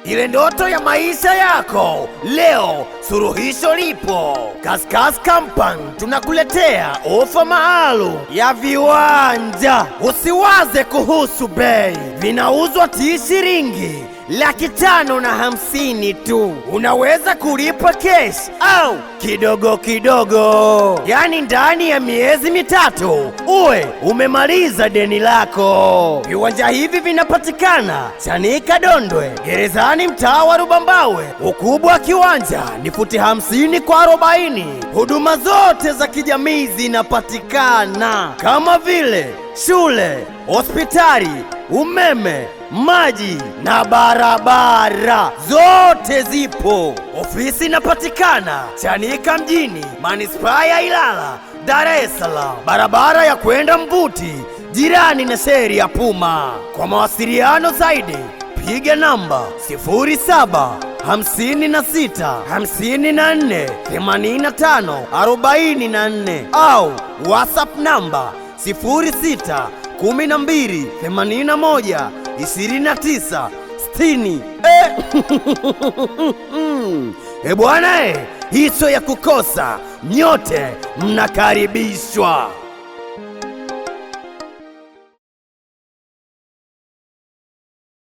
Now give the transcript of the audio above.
ile ndoto ya maisha yako. Leo suluhisho lipo. Kaskaz Company tunakuletea ofa maalum ya viwanja. Usiwaze kuhusu bei, vinauzwa shilingi 550,000 tu. Unaweza kulipa cash au kidogo kidogo, yani ndani ya miezi mitatu uwe umemaliza deni lako. Viwanja hivi vinapatikana Chanika Dondwe, gerezani, mtaa wa Rubambawe. Ukubwa wa kiwanja ni futi 50 kwa 40. Huduma zote za kijamii zinapatikana kama vile shule, hospitali, umeme, maji na barabara zote zipo. Ofisi inapatikana Chanika mjini, manispaa ya Ilala, Dar es Salaam, barabara ya kwenda Mvuti, jirani na sheri ya Puma. Kwa mawasiliano zaidi piga namba 0757548544 au WhatsApp namba 0612812960. Bwana, hicho ya kukosa, nyote mnakaribishwa.